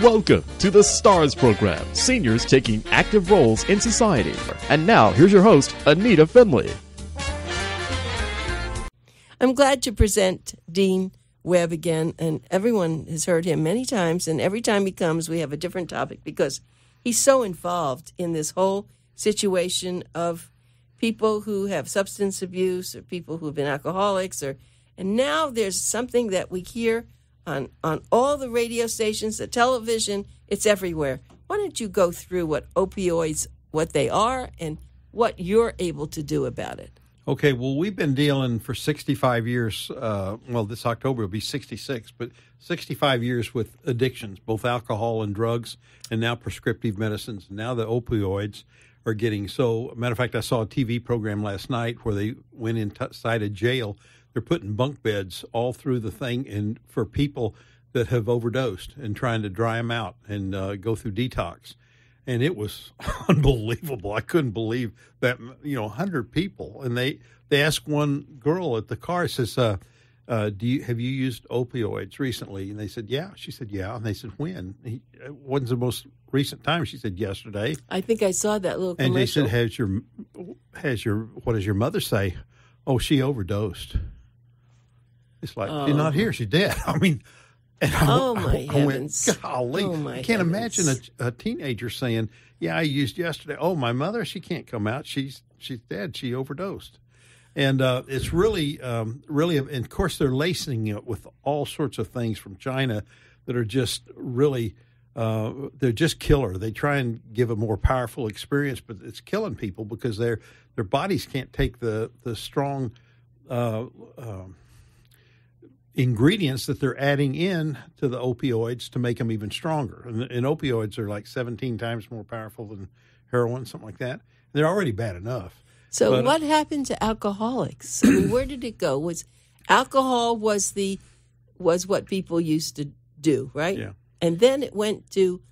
Welcome to the STARS program, seniors taking active roles in society. And now, here's your host, Anita Finley. I'm glad to present Dean Webb again, and everyone has heard him many times, and every time he comes, we have a different topic because he's so involved in this whole situation of people who have substance abuse or people who have been alcoholics, and now there's something that we hear on all the radio stations, the television, it's everywhere. Why don't you go through what opioids, what they are, and what you're able to do about it? Okay, well, we've been dealing for 65 years, this October will be 66, but 65 years with addictions, both alcohol and drugs, and now prescriptive medicines. Now the opioids are getting so, matter of fact, I saw a TV program last night where they went inside a jail. They're putting bunk beds all through the thing and for people that have overdosed and trying to dry them out and go through detox. And it was unbelievable. I couldn't believe that, 100 people. And they asked one girl at the car, says, have you used opioids recently? And they said, yeah. She said, yeah. And they said, when? When's the most recent time? She said, yesterday. I think I saw that little commercial. And they said, what does your mother say? Oh, she overdosed. It's like, she's not here. She's dead. I mean, and my heavens. Went, golly. I can't imagine a teenager saying, yeah, I used yesterday. Oh, my mother, she can't come out. She's dead. She overdosed. And it's really, and of course, they're lacing it with all sorts of things from China that are just really, they're just killer. They try and give a more powerful experience, but it's killing people because their bodies can't take the strong ingredients that they're adding in to the opioids to make them even stronger. And opioids are like 17 times more powerful than heroin, something like that. They're already bad enough. So what happened to alcoholics? I mean, where did it go? Was alcohol was what people used to do, right? Yeah. And then it went to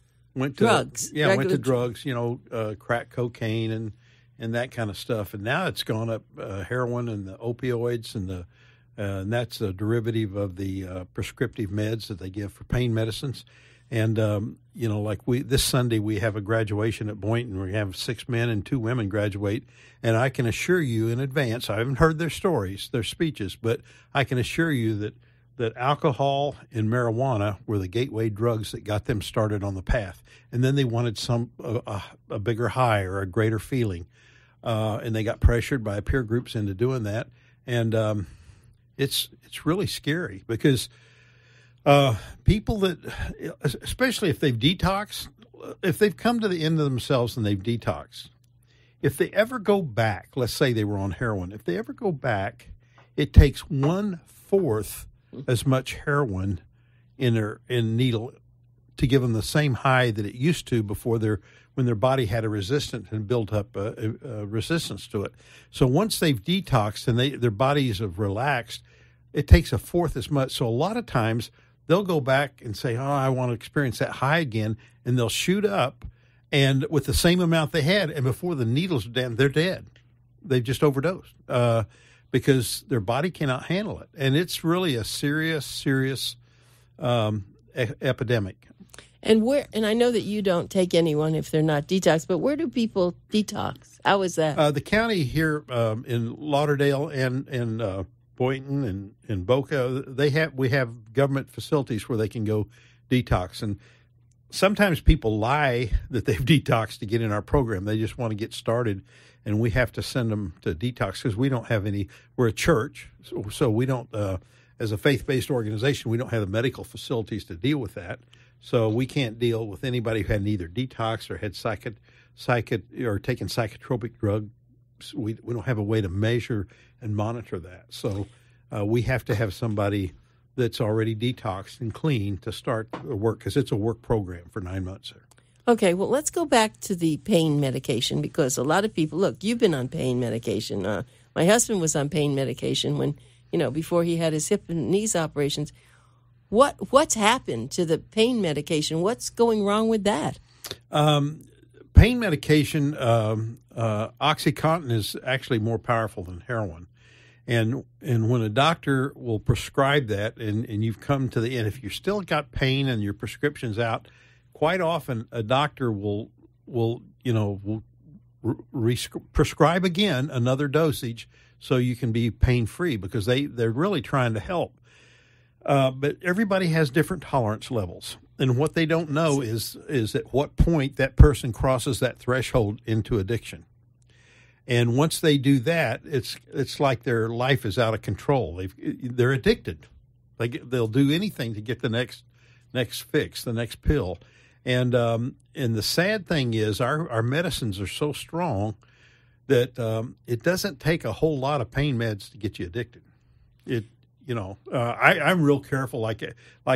drugs. Yeah, went to drugs, crack cocaine and that kind of stuff. And now it's gone up, heroin and the opioids and that's a derivative of the prescriptive meds that they give for pain medicines. And, this Sunday we have a graduation at Boynton. We have 6 men and 2 women graduate. And I can assure you in advance, I haven't heard their stories, their speeches, but I can assure you that alcohol and marijuana were the gateway drugs that got them started on the path. And then they wanted a bigger high or a greater feeling. And they got pressured by peer groups into doing that. And it's really scary because people that, especially if they've detoxed, if they've come to the end of themselves and they've detoxed, if they ever go back, let's say they were on heroin, if they ever go back, it takes 1/4 as much heroin in needle to give them the same high that it used to before when their body had a resistance and built up a resistance to it. So once they've detoxed and their bodies have relaxed, it takes 1/4 as much. So a lot of times they'll go back and say, oh, I want to experience that high again, and they'll shoot up and with the same amount they had, and before the needles are down, they're dead. They've just overdosed because their body cannot handle it. And it's really a serious epidemic. And I know that you don't take anyone if they're not detoxed, but where do people detox? How is that? The county here in Lauderdale and Boynton and Boca, we have government facilities where they can go detox. And sometimes people lie that they've detoxed to get in our program. They just want to get started, and we have to send them to detox because we don't have any. We're a church, so we don't. As a faith-based organization, we don't have the medical facilities to deal with that. So we can't deal with anybody who had either detox or had or taken psychotropic drugs. We don't have a way to measure and monitor that. So we have to have somebody that's already detoxed and clean to start the work because it's a work program for 9 months there. Okay, well, let's go back to the pain medication because a lot of people, look, you've been on pain medication. My husband was on pain medication when, before he had his hip and knees operations. What's happened to the pain medication? What's going wrong with that? Pain medication, OxyContin is actually more powerful than heroin. And when a doctor will prescribe that and you've come to the end, if you're still got pain and your prescription's out, quite often a doctor will prescribe again another dosage so you can be pain-free, because they're really trying to help. But everybody has different tolerance levels. And what they don't know is at what point that person crosses that threshold into addiction. And once they do that, it's like their life is out of control. They're addicted. They'll do anything to get the next fix, the next pill. And the sad thing is our medicines are so strong that it doesn't take a whole lot of pain meds to get you addicted. I'm real careful. Like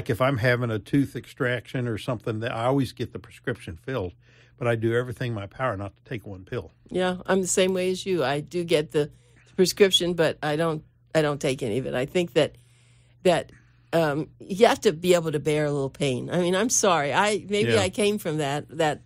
if I'm having a tooth extraction or something, I always get the prescription filled, but I do everything in my power not to take one pill. Yeah, I'm the same way as you. I do get the prescription, but I don't take any of it. I think that you have to be able to bear a little pain. I mean, I'm sorry. I came from that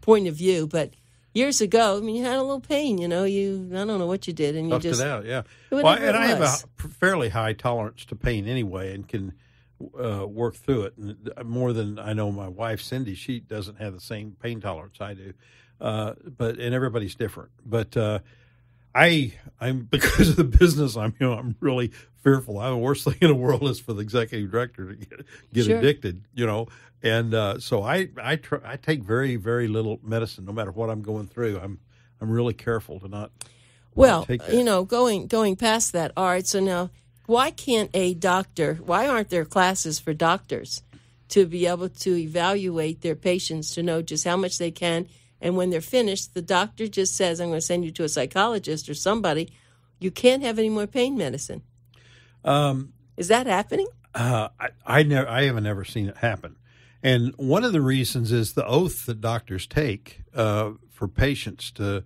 point of view, but years ago, I mean, you had a little pain, I don't know what you did, and you Toughed just it out, yeah. I have a fairly high tolerance to pain anyway, and can work through it. And more than I know my wife, Cindy, she doesn't have the same pain tolerance I do. And everybody's different. But I'm because of the business I'm really fearful. The worst thing in the world is for the executive director to get Sure. addicted, And so I take very, very little medicine, no matter what I'm going through. I'm really careful to not. Well, take that. going past that. All right. So now, why aren't there classes for doctors to be able to evaluate their patients, to know just how much they can? And when they're finished, the doctor just says, I'm going to send you to a psychologist or somebody. You can't have any more pain medicine. Is that happening? I haven't ever seen it happen. And one of the reasons is the oath that doctors take for patients to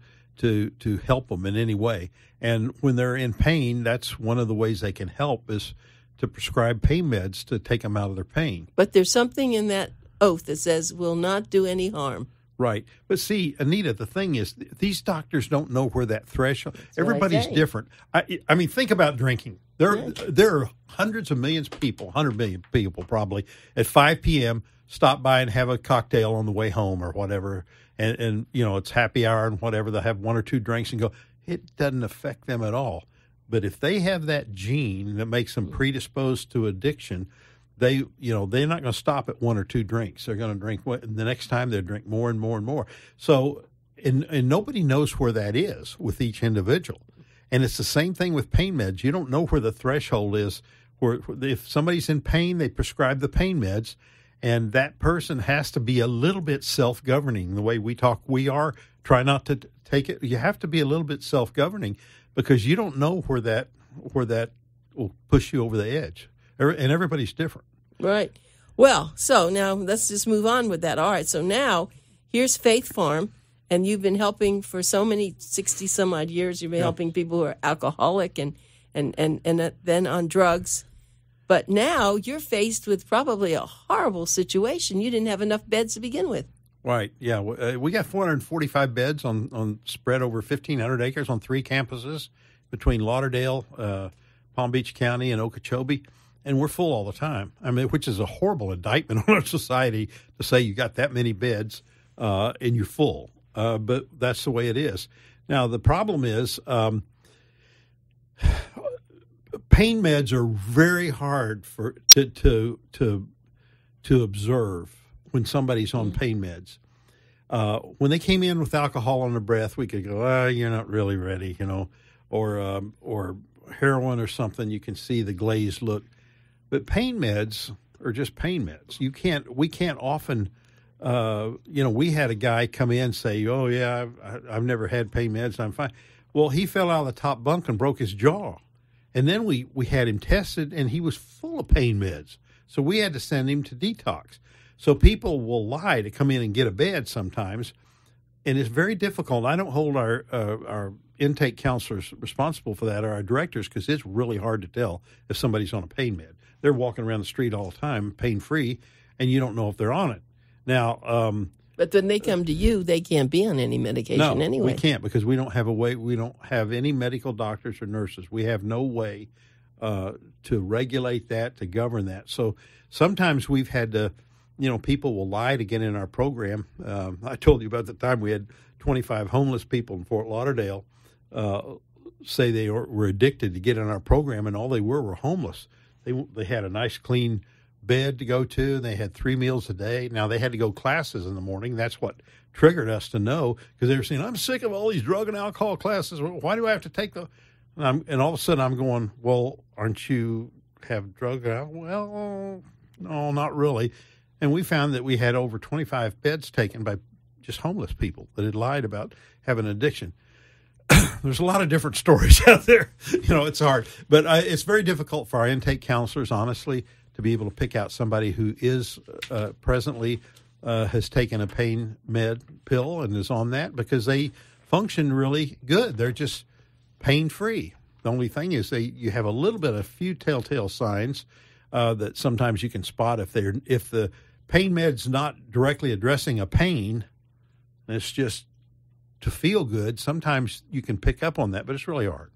help them in any way. And when they're in pain, that's one of the ways they can help is to prescribe pain meds to take them out of their pain. But there's something in that oath that says will not do any harm. Right. But see, Anita, the thing is, these doctors don't know where that threshold. Everybody's different. I mean, think about drinking. There are hundreds of millions of people, 100 million people probably, at 5 p.m. stop by and have a cocktail on the way home or whatever. And it's happy hour and whatever. They'll have one or two drinks and go. It doesn't affect them at all. But if they have that gene that makes them predisposed to addiction, they're not going to stop at one or two drinks. They're going to drink the next time. They'll drink more and more and more. So, and nobody knows where that is with each individual. And it's the same thing with pain meds. You don't know where the threshold is. Where if somebody's in pain, they prescribe the pain meds, and that person has to be a little bit self-governing. The way we talk, try not to take it. You have to be a little bit self-governing because you don't know where that will push you over the edge. And everybody's different. Right. Well, so now let's just move on with that. All right. So now here's Faith Farm, and you've been helping for so many 60 some odd years. You've been helping people who are alcoholic and then on drugs. But now you're faced with probably a horrible situation. You didn't have enough beds to begin with. Right. Yeah. We got 445 beds on spread over 1,500 acres on 3 campuses between Lauderdale, Palm Beach County, and Okeechobee. And we're full all the time. I mean, which is a horrible indictment on our society to say you got that many beds and you're full. But that's the way it is. Now, the problem is pain meds are very hard to observe when somebody's on pain meds. When they came in with alcohol on their breath, we could go, you're not really ready, or heroin or something. You can see the glazed look. But pain meds are just pain meds. We can't often, we had a guy come in and say, oh, yeah, I've never had pain meds. I'm fine. Well, he fell out of the top bunk and broke his jaw. And then we had him tested, and he was full of pain meds. So we had to send him to detox. So people will lie to come in and get a bed sometimes, and it's very difficult. I don't hold our intake counselors responsible for that, or our directors, because it's really hard to tell if somebody's on a pain med. They're walking around the street all the time, pain-free, and you don't know if they're on it. Now, but when they come to you, they can't be on any medication anyway. We can't because we don't have a way. We don't have any medical doctors or nurses. We have no way to regulate that, to govern that. So sometimes we've had to people will lie to get in our program. I told you about the time we had 25 homeless people in Fort Lauderdale say they were addicted to get in our program, and all they were homeless. They had a nice, clean bed to go to, and they had 3 meals a day. Now, they had to go classes in the morning. That's what triggered us to know, because they were saying, I'm sick of all these drug and alcohol classes. Why do I have to take them? And all of a sudden I'm going, well, aren't you have drug? Well, no, not really. And we found that we had over 25 beds taken by just homeless people that had lied about having addiction. There's a lot of different stories out there. It's hard. But it's very difficult for our intake counselors, honestly, to be able to pick out somebody who is presently has taken a pain med pill and is on that, because they function really good. They're just pain-free. The only thing is you have a few telltale signs that sometimes you can spot if the pain med's not directly addressing a pain, and it's just to feel good. Sometimes you can pick up on that, but it's really hard.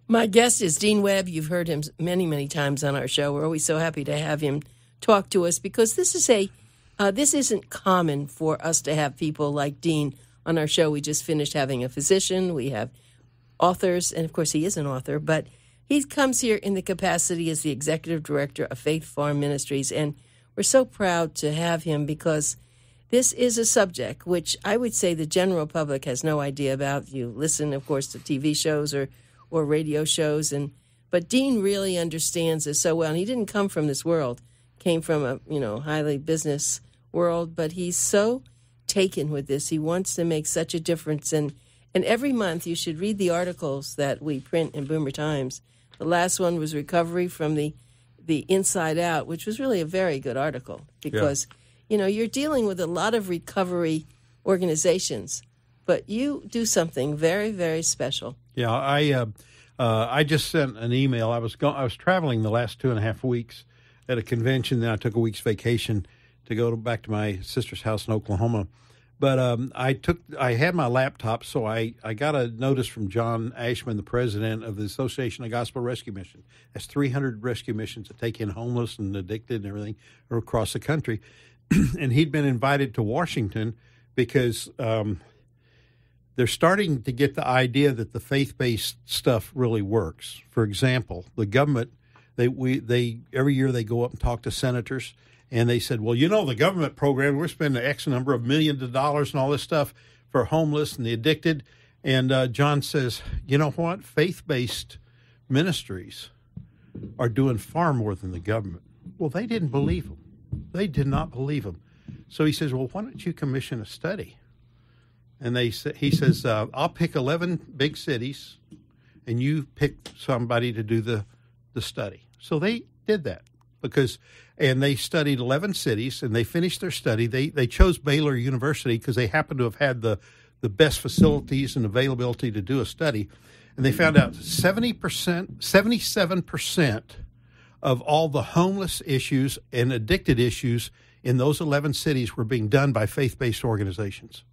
My guest is Dean Webb. You've heard him many, many times on our show. We're always so happy to have him talk to us, because this isn't common for us to have people like Dean on our show. We just finished having a physician. We have authors, and of course he is an author, but he comes here in the capacity as the executive director of Faith Farm Ministries, and we're so proud to have him, because this is a subject which I would say the general public has no idea about. You listen, of course, to TV shows or radio shows, but Dean really understands this so well. And he didn't come from this world; came from a highly business world. But he's so taken with this. He wants to make such a difference, and every month you should read the articles that we print in Boomer Times. The last one was Recovery from the Inside Out, which was really a very good article, because you're dealing with a lot of recovery organizations, but you do something very, very special. Yeah, I just sent an email. I was traveling the last 2.5 weeks at a convention. Then I took a week's vacation to go back to my sister's house in Oklahoma. But I had my laptop, so I got a notice from John Ashman, the president of the Association of Gospel Rescue Mission. That's 300 rescue missions that take in homeless and addicted and everything across the country. And he'd been invited to Washington because they're starting to get the idea that the faith-based stuff really works. For example, the government, they every year they go up and talk to senators. And they said, well, the government program, we're spending X number of millions of dollars and all this stuff for homeless and the addicted. And John says, you know what? Faith-based ministries are doing far more than the government. Well, they didn't believe him. They did not believe him. So he says, well, why don't you commission a study? And he says, I'll pick 11 big cities, and you pick somebody to do the study. So they did that. And they studied 11 cities, and they finished their study. They chose Baylor University because they happened to have had the best facilities and availability to do a study. And they found out 77% of all the homeless issues and addicted issues in those 11 cities were being done by faith-based organizations.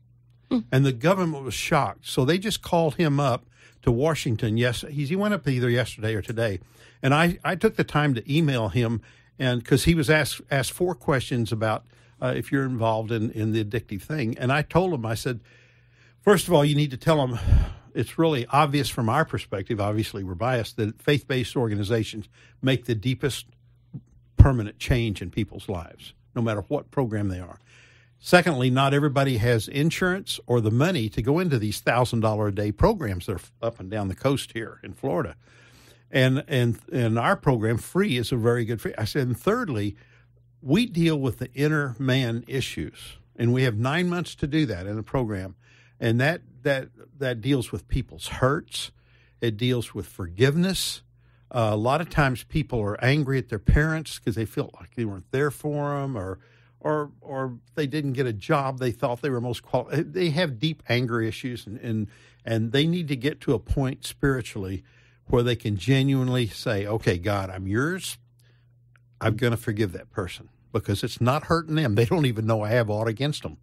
And the government was shocked. So they just called him up to Washington. Yes, he went up either yesterday or today. And I took the time to email him, and because he was asked 4 questions about if you're involved in the addictive thing. And I told him, I said, first of all, you need to tell them it's really obvious from our perspective, obviously we're biased, that faith-based organizations make the deepest permanent change in people's lives, no matter what program they are. Secondly, not everybody has insurance or the money to go into these $1,000 a day programs that are up and down the coast here in Florida. And our program, free, is a very good free. I said, and thirdly, we deal with the inner man issues, and we have 9 months to do that in the program. And that deals with people's hurts. It deals with forgiveness. A lot of times people are angry at their parents because they feel like they weren't there for them, or they didn't get a job they thought they were most qualified. They have deep anger issues, and they need to get to a point spiritually where they can genuinely say, okay, God, I'm yours. I'm going to forgive that person because it's not hurting them. They don't even know I have aught against them.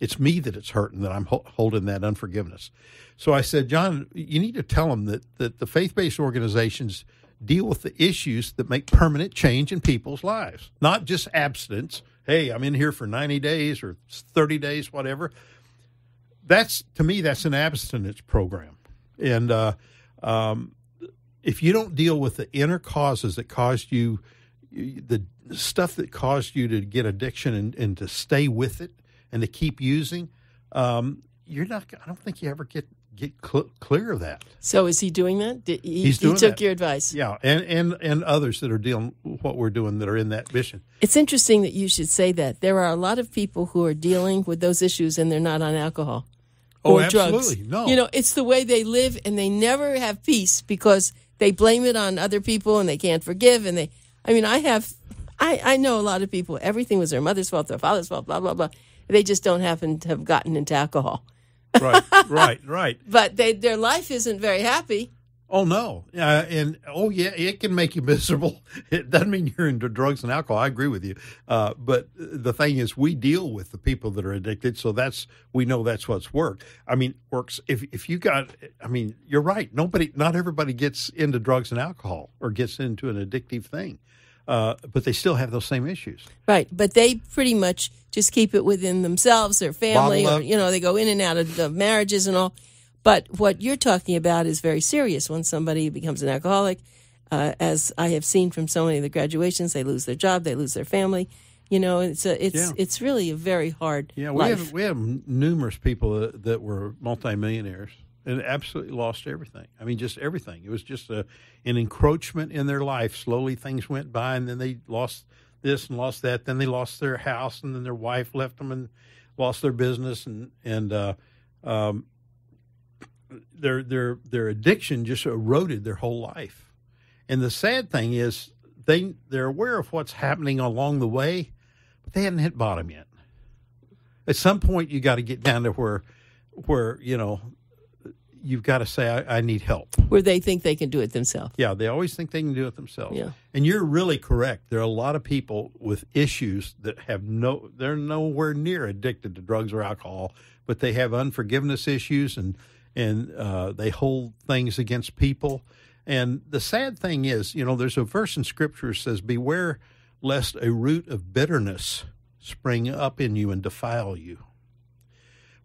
It's me that it's hurting, that I'm holding that unforgiveness. So I said, John, you need to tell them that the faith-based organizations deal with the issues that make permanent change in people's lives, not just abstinence hey, I'm in here for 90 days or 30 days, whatever. To me, that's an abstinence program. And if you don't deal with the inner causes that caused you, the stuff that caused you to get addiction and to stay with it and to keep using, you're not. I don't think you ever get clear of that. So is he doing that? He's doing he took that. your advice. Yeah, and others that are dealing with what we're doing that are in that mission. It's interesting that you should say that. There are a lot of people who are dealing with those issues and they're not on alcohol or absolutely. drugs. No. You know, it's the way they live and they never have peace because they blame it on other people and they can't forgive. And I know a lot of people, everything was their mother's fault, their father's fault, blah, blah, blah. They just don't happen to have gotten into alcohol. Right. But their life isn't very happy. Oh, no. It can make you miserable. It doesn't mean you're into drugs and alcohol. I agree with you. But the thing is, we deal with the people that are addicted, so we know that's what's works. If you got, you're right. Not everybody gets into drugs and alcohol or gets into an addictive thing. But they still have those same issues. Right. But they pretty much just keep it within themselves, their family, or, they go in and out of the marriages and all. But what you're talking about is very serious. When somebody becomes an alcoholic, as I have seen from so many of the graduations, they lose their job, they lose their family. It's really a very hard life. We have numerous people that were multimillionaires and absolutely lost everything. Just everything. It was just an encroachment in their life. Slowly things went by, and then they lost this and lost that. Then they lost their house, and then their wife left them and lost their business, and their addiction just eroded their whole life. And the sad thing is they're aware of what's happening along the way, but they hadn't hit bottom yet. At some point, you got to get down to where you've got to say, I need help. Where they think they can do it themselves. Yeah, they always think they can do it themselves. Yeah. And you're really correct. There are a lot of people with issues that they're nowhere near addicted to drugs or alcohol, but they have unforgiveness issues and they hold things against people. And the sad thing is, there's a verse in Scripture that says, beware lest a root of bitterness spring up in you and defile you.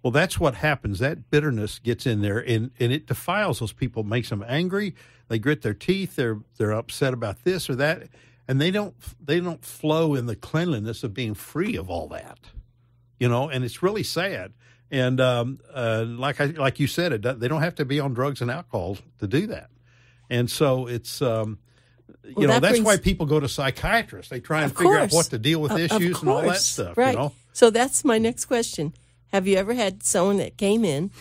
Well, that's what happens. That bitterness gets in there, and it defiles those people, makes them angry. They grit their teeth. They're upset about this or that, and they don't flow in the cleanliness of being free of all that, And it's really sad. And like you said, they don't have to be on drugs and alcohol to do that. And so it's that's why people go to psychiatrists. They try and figure out what to deal with issues and all that stuff. Right. So that's my next question. Have you ever had someone that came in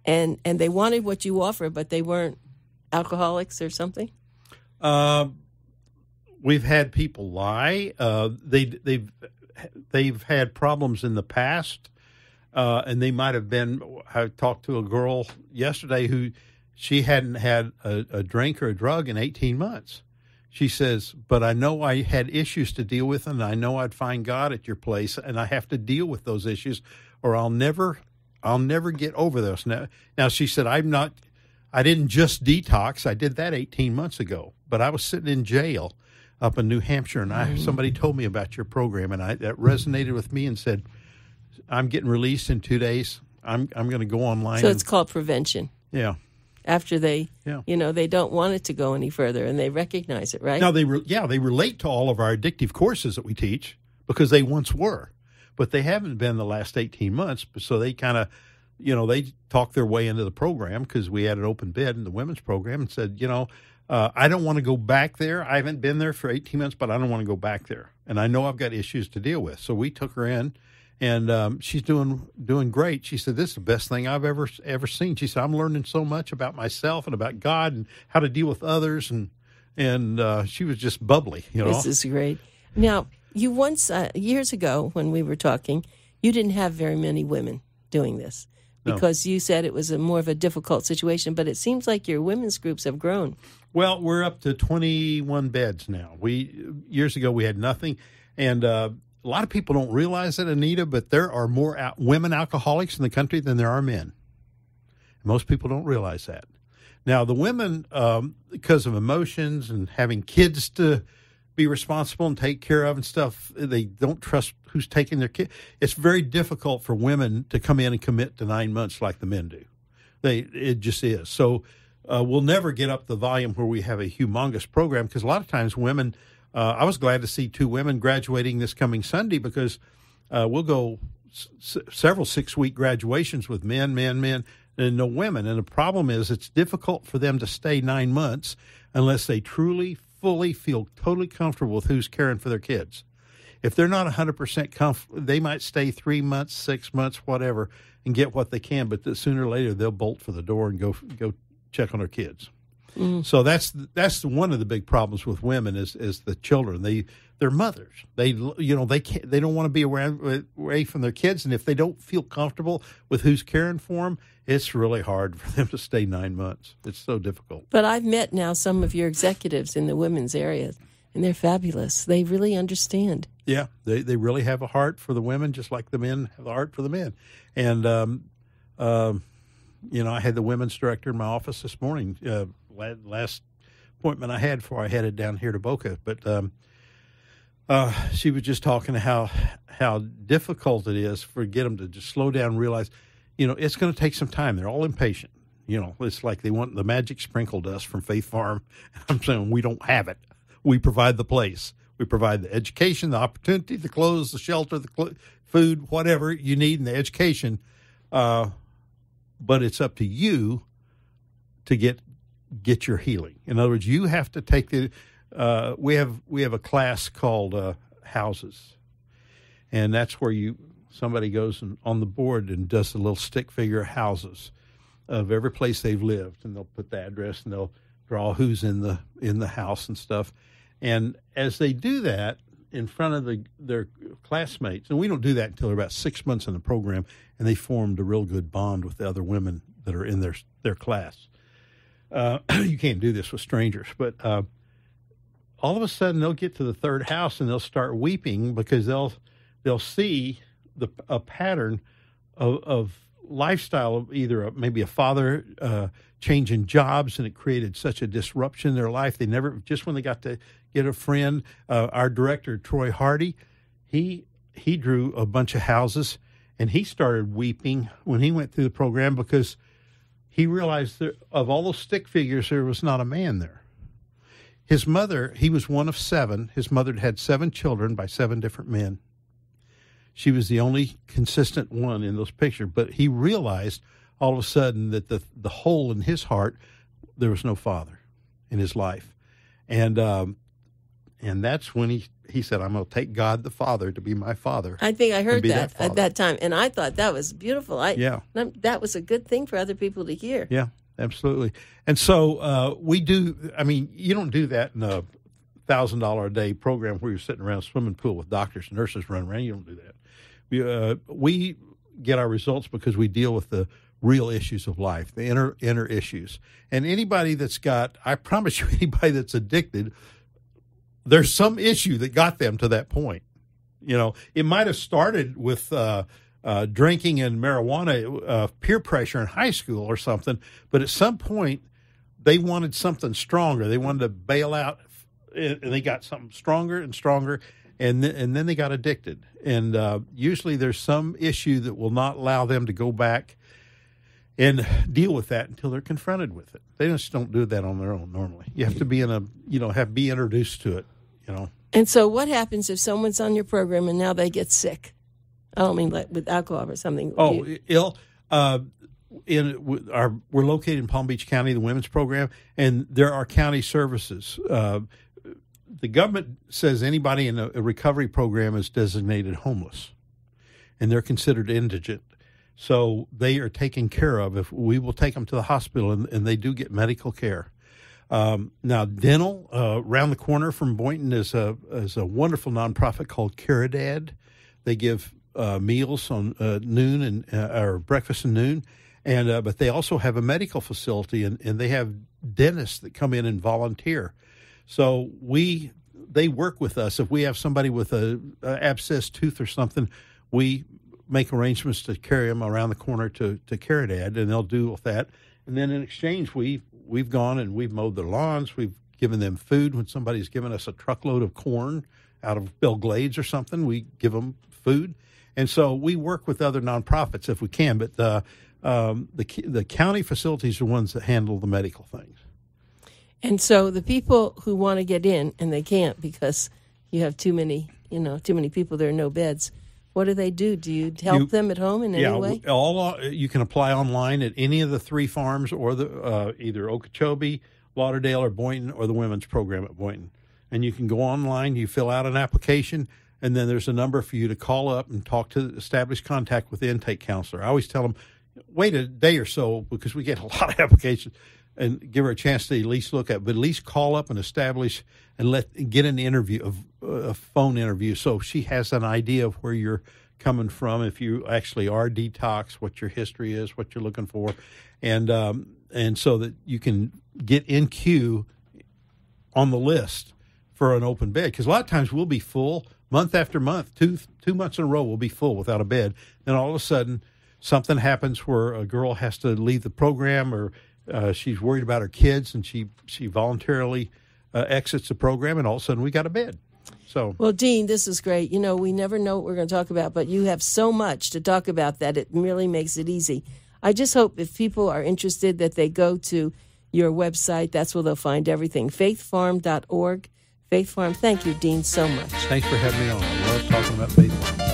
and they wanted what you offer, but they weren't alcoholics or something? We've had people lie. They've had problems in the past, and they might have been. I talked to a girl yesterday who she hadn't had a drink or a drug in 18 months. She says, but I know I had issues to deal with, and I know I'd find God at your place, and I have to deal with those issues, or I'll never get over this. Now she said, I didn't just detox. I did that 18 months ago, but I was sitting in jail up in New Hampshire, and somebody told me about your program, and that resonated with me and said, I'm getting released in 2 days. I'm going to go online. So it's called prevention. Yeah. After they don't want it to go any further, and they recognize it, right? Now, they relate to all of our addictive courses that we teach because they once were, but they haven't been the last 18 months. So they kind of, they talked their way into the program because we had an open bid in the women's program and said, I don't want to go back there. I haven't been there for 18 months, but I don't want to go back there. And I know I've got issues to deal with. So we took her in. And she's doing great. She said, this is the best thing I've ever seen. She said, I'm learning so much about myself and about God and how to deal with others. And she was just bubbly, This is great. Now, you once, years ago when we were talking, you didn't have very many women doing this because you said it was more of a difficult situation. But it seems like your women's groups have grown. Well, we're up to 21 beds now. Years ago, we had nothing. And a lot of people don't realize it, Anita, but there are more women alcoholics in the country than there are men. Most people don't realize that. Now, the women, because of emotions and having kids to be responsible and take care of and stuff. They don't trust who's taking their kid. It's very difficult for women to come in and commit to 9 months like the men do. It just is. So we'll never get up the volume where we have a humongous program, because a lot of times women, I was glad to see 2 women graduating this coming Sunday, because we'll go several 6-week graduations with men, and no women. And the problem is it's difficult for them to stay 9 months unless they truly, fully feel totally comfortable with who's caring for their kids. If they're not 100% comfortable, they might stay 3 months, 6 months, whatever, and get what they can. But sooner or later, they'll bolt for the door and go check on their kids. So that's one of the big problems with women is the children. They're mothers. They don't want to be away from their kids, and if they don't feel comfortable with who's caring for them, it's really hard for them to stay 9 months. It's so difficult. But I've met now some of your executives in the women's areas, and they're fabulous. They really understand. Yeah, they really have a heart for the women, just like the men have a heart for the men. And I had the women's director in my office this morning. Last appointment I had before I headed down here to Boca, but she was just talking how difficult it is for get them to just slow down and realize, it's going to take some time. They're all impatient. It's like they want the magic sprinkle dust from Faith Farm. I'm saying we don't have it. We provide the place. We provide the education, the opportunity, the clothes, the shelter, the food, whatever you need in the education. But it's up to you to get your healing. In other words, you have to take we have a class called houses, and that's where somebody goes on the board and does the little stick figure houses of every place they've lived, and they'll put the address and they'll draw who's in the house and stuff. And as they do that in front of their classmates, and we don't do that until they're about 6 months in the program, and they formed a real good bond with the other women that are in their class. You can't do this with strangers, but all of a sudden they'll get to the third house and they'll start weeping because they'll see a pattern of lifestyle of either maybe a father changing jobs, and it created such a disruption in their life. They never, just when they got to get a friend, our director, Troy Hardy, he drew a bunch of houses, and he started weeping when he went through the program because he realized that of all those stick figures, there was not a man there. His mother, he was one of 7. His mother had 7 children by 7 different men. She was the only consistent one in those pictures. But he realized all of a sudden that the hole in his heart, there was no father in his life. And that's when he said, I'm going to take God the Father to be my father. I think I heard that at that time, and I thought that was beautiful. That was a good thing for other people to hear. Yeah, absolutely. And so we do, you don't do that in a $1,000 a day program where you're sitting around a swimming pool with doctors and nurses running around. You don't do that. We get our results because we deal with the real issues of life, the inner issues. And anybody I promise you, anybody that's addicted, there's some issue that got them to that point. It might have started with drinking and marijuana, peer pressure in high school or something, but at some point they wanted something stronger. They wanted to bail out, and they got something stronger and stronger, and then they got addicted. And usually there's some issue that will not allow them to go back and deal with that until they're confronted with it. They just don't do that on their own normally. You have to be be introduced to it, And so what happens if someone's on your program and now they get sick? I don't mean like with alcohol or something. Oh, ill. We're located in Palm Beach County, the women's program, and there are county services. The government says anybody in a recovery program is designated homeless, and they're considered indigent. So they are taken care of. If we will take them to the hospital, and they do get medical care. Now, dental around the corner from Boynton is a wonderful nonprofit called Caridad. They give meals on noon or breakfast and noon, and but they also have a medical facility, and they have dentists that come in and volunteer. So they work with us. If we have somebody with a abscessed tooth or something, we make arrangements to carry them around the corner to Caridad, and they'll deal with that. And then in exchange, we've gone and we've mowed their lawns, we've given them food. When somebody's given us a truckload of corn out of Bill Glades or something, we give them food. And so we work with other nonprofits if we can, but the county facilities are the ones that handle the medical things. And so the people who want to get in and they can't because you have too many people, there are no beds. What do they do? Do you help them at home in any way? You can apply online at any of the 3 farms or the either Okeechobee, Lauderdale, or Boynton, or the women's program at Boynton. And you can go online, you fill out an application, and then there's a number for you to call up and establish contact with the intake counselor. I always tell them, wait a day or so because we get a lot of applications, and give her a chance to at least look at, but at least call up and establish and get an interview, a phone interview, so she has an idea of where you're coming from, if you actually are detox, what your history is, what you're looking for, and so that you can get in queue on the list for an open bed. Because a lot of times we'll be full month after month, two months in a row we'll be full without a bed. Then all of a sudden something happens where a girl has to leave the program, or she's worried about her kids, and she voluntarily exits the program, and all of a sudden we got a bed. So, well, Dean, this is great. We never know what we're going to talk about, but you have so much to talk about that it really makes it easy. I just hope if people are interested that they go to your website. That's where they'll find everything. faithfarm.org. Faith Farm. Thank you, Dean, so much. Thanks for having me on. I love talking about Faith Farm.